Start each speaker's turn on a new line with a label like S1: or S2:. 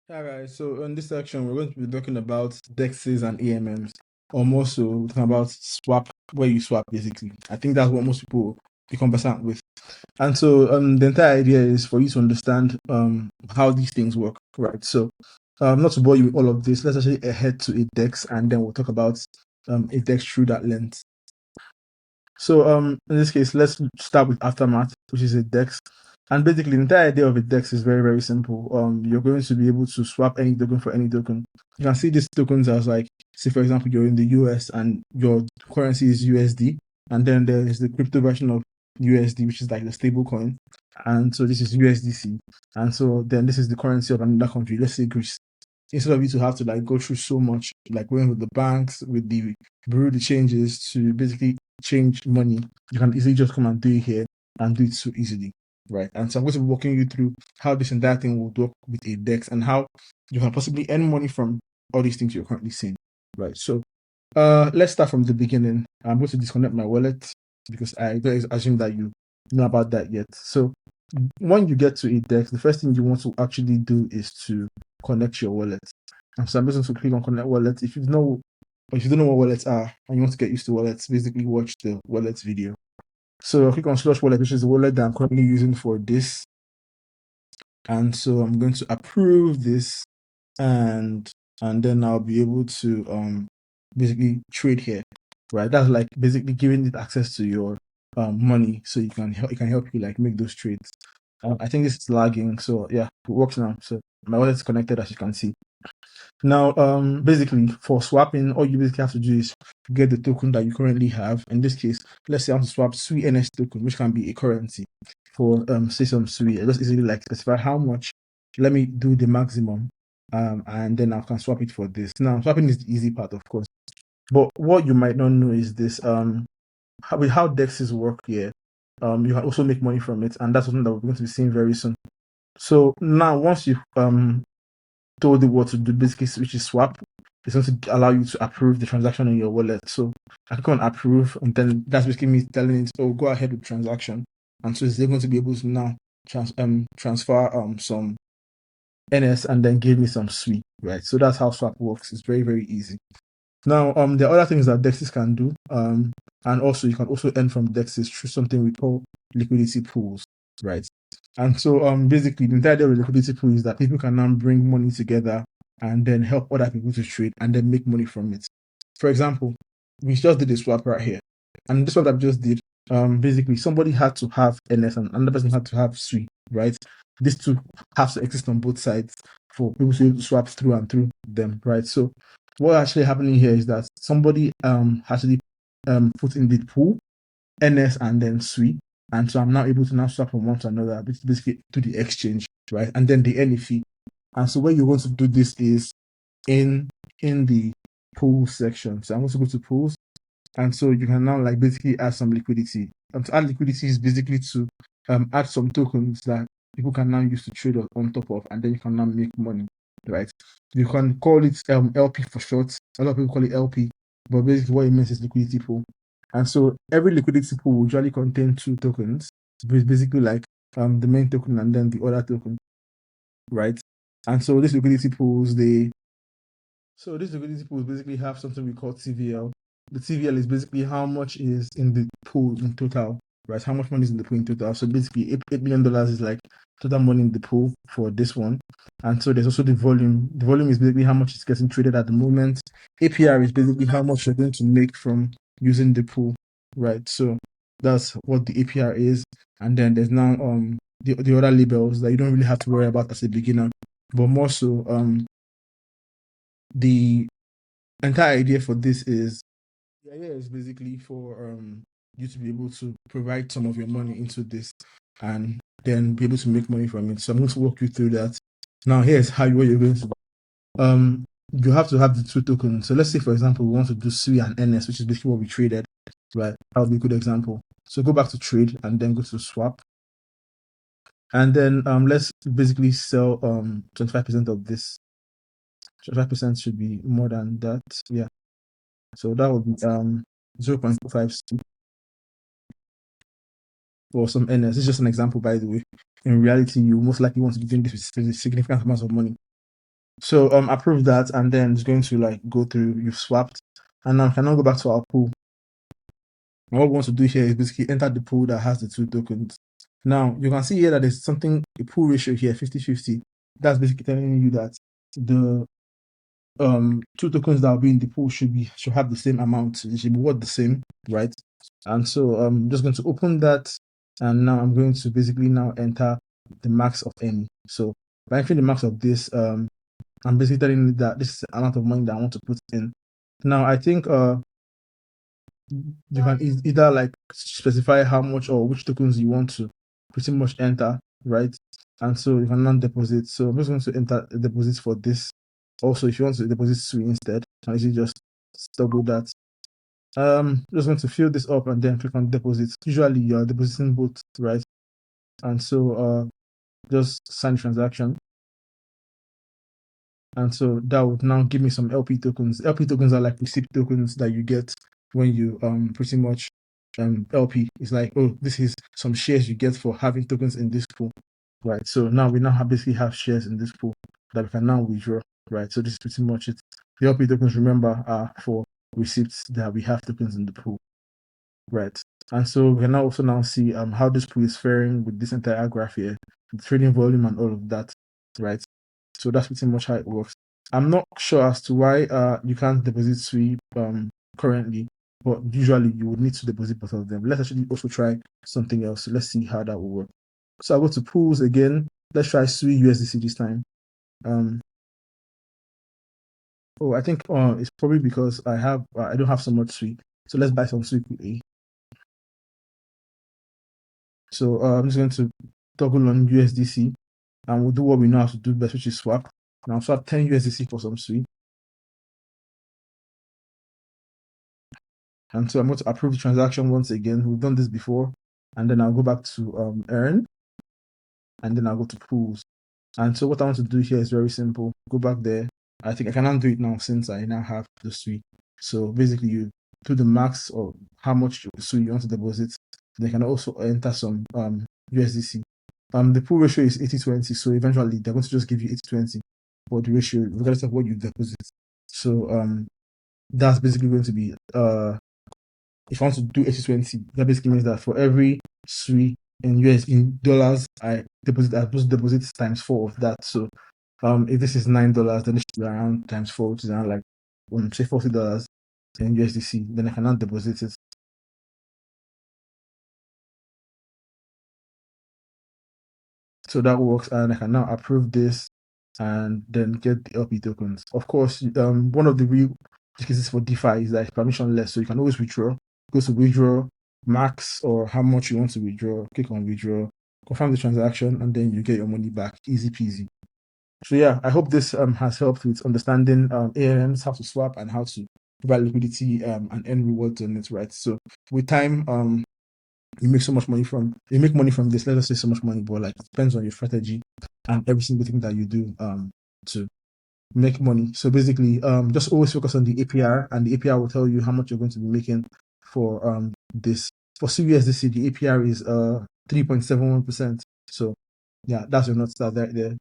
S1: All right, so in this section, we're going to be talking about DEXs and AMMs, or more so, talking about swap, where you swap basically. I think that's what most people will be conversant with. And so the entire idea is for you to understand how these things work, right? So, not to bore you with all of this, let's actually head to a DEX and then we'll talk about a DEX through that lens. So in this case, let's start with Aftermath, which is a DEX. And basically, the entire idea of a DEX is very, very simple. You're going to be able to swap any token for any token. You can see these tokens as like, say for example, you're in the US and your currency is USD, and then there is the crypto version of USD, which is like the stable coin. And so this is USDC. And so then this is the currency of another country, let's say Greece. Instead of you to have to like go through so much, like going with the banks, with the bureau de changes to basically change money, you can easily just come and do it here and do it so easily, right? And so I'm going to be walking you through how this entire thing will work with a DEX and how you can possibly earn money from all these things you're currently seeing, right? So let's start from the beginning. I'm going to disconnect my wallet because I don't assume that you know about that yet. So when you get to a DEX, the first thing you want to actually do is to connect your wallet. And so I'm just going to click on connect wallet. If you know, or if you don't know what wallets are and you want to get used to wallets, basically watch the wallets video. So I'll click on Slush Wallet, which is the wallet that I'm currently using for this. And so I'm going to approve this, and then I'll be able to basically trade here, right? That's like basically giving it access to your money, so it can help you like make those trades. I think this is lagging, so yeah, it works now. So my wallet is connected, as you can see. Now, basically for swapping, all you basically have to do is get the token that you currently have. In this case, let's say I want to swap SUI NS token, which can be a currency for say some SUI. I just easily like specify how much. Let me do the maximum, and then I can swap it for this. Now, swapping is the easy part, of course. But what you might not know is this: with how DEXs work here, you can also make money from it, and that's something that we're going to be seeing very soon. So now, once you told it what to do, basically, which is swap, it's going to allow you to approve the transaction in your wallet. So I click on approve, and then that's basically me telling it, oh, go ahead with transaction. And so it's going to be able to now transfer some NS and then give me some SUI, right? So that's how swap works. It's very, very easy. Now, there are other things that DEXs can do, and also you can also earn from DEXs through something we call liquidity pools, right? And so, basically, the entire idea of liquidity pool is that people can now bring money together and then help other people to trade and then make money from it. For example, we just did a swap right here, and this one that we just did, basically, somebody had to have NS and another person had to have SUI, right? These two have to exist on both sides for people to be able to swap through and through them, right? So what actually happening here is that somebody actually put in the pool NS and then SUI, and so I'm now able to now swap from one to another, basically to the exchange, right? And then the any fee. And so where you're going to do this is in the pool section. So I'm going to go to pools, and so you can now like basically add some liquidity. To add liquidity is basically to add some tokens that people can now use to trade on top of, and then you can now make money, right? You can call it LP for short. A lot of people call it LP, but basically what it means is liquidity pool. And so every liquidity pool will usually contain two tokens. It's basically like the main token and then the other token, right? And so these liquidity pools, basically have something we call TVL. The TVL is basically how much is in the pool in total, right? How much money is in the pool in total. So basically, $8 million is like total money in the pool for this one. And so there's also the volume. The volume is basically how much is getting traded at the moment. APR is basically how much you're going to make from using the pool, right? So that's what the APR is. And then there's now the other labels that you don't really have to worry about as a beginner, but more so the entire idea for this is the idea is basically for you to be able to provide some of your money into this and then be able to make money from it. So I'm going to walk you through that. Now here's what you're going to you have to have the two tokens. So let's say for example we want to do SUI and NS, which is basically what we traded, right? That would be a good example. So go back to trade and then go to swap. And then let's basically sell 25% of this. 25% should be more than that. Yeah. So that would be 0.5 for some NS. It's just an example, by the way. In reality, you most likely want to be doing this with significant amounts of money. So approve that, and then it's going to like go through. You've swapped, and now cannot go back to our pool. And what we want to do here is basically enter the pool that has the two tokens. Now you can see here that there's something, a pool ratio here 50-50. That's basically telling you that the two tokens that will be in the pool should have the same amount. It should be worth the same, right? And so I'm just going to open that, and now I'm going to basically now enter the max of any. So by entering the max of this, I'm basically telling you that this is the amount of money that I want to put in. Now I think you can either like specify how much or which tokens you want to pretty much enter, right? And so you can now deposit. So I'm just going to enter a deposit for this. Also, if you want to deposit SUI instead, you can easily just double that. Just going to fill this up and then click on deposit. Usually you're depositing both, right? And so just sign the transaction. And so that would now give me some LP tokens. LP tokens are like receipt tokens that you get when you pretty much LP. It's like, oh, this is some shares you get for having tokens in this pool, right? So now we basically have shares in this pool that we can now withdraw, right? So this is pretty much it. The LP tokens, remember, are for receipts that we have tokens in the pool, right? And so we can now also now see how this pool is faring with this entire graph here, the trading volume and all of that, right? So that's pretty much how it works. I'm not sure as to why you can't deposit SUI currently, but usually you would need to deposit both of them. Let's actually also try something else. So let's see how that will work. So I'll go to pools again. Let's try SUI USDC this time. Oh, I think it's probably because I don't have so much SUI. So let's buy some SUI quickly. So I'm just going to toggle on USDC, and we'll do what we know how to do best, which is swap. Now swap 10 USDC for some SUI. And so I'm going to approve the transaction once again. We've done this before. And then I'll go back to earn. And then I'll go to pools. And so what I want to do here is very simple. Go back there. I think I cannot do it now since I now have the SUI. So basically you do the max or how much SUI you want to deposit. They can also enter some USDC. The pool ratio is 80-20. So eventually they're going to just give you 80-20 for the ratio, regardless of what you deposit. So that's basically going to be if I want to do 80-20, that basically means that for every SUI in dollars, I deposit times 4 of that. So if this is $9, then it should be around times 4, which is around like say $40 in USDC. Then I cannot deposit it. So that works, and I can now approve this and then get the LP tokens. Of course, one of the real cases for DeFi is that it's permissionless, so you can always withdraw. Go to withdraw max or how much you want to withdraw. Click on withdraw, confirm the transaction, and then you get your money back. Easy peasy. So yeah, I hope this has helped with understanding AMMs, how to swap, and how to provide liquidity and earn rewards on it. Right. So with time, you make money from this. Let us say so much money, but like it depends on your strategy and every single thing that you do to make money. So basically, just always focus on the APR, and the APR will tell you how much you're going to be making for this. For CUSDC, the APR is 3.71%. So yeah, that's your North Star there.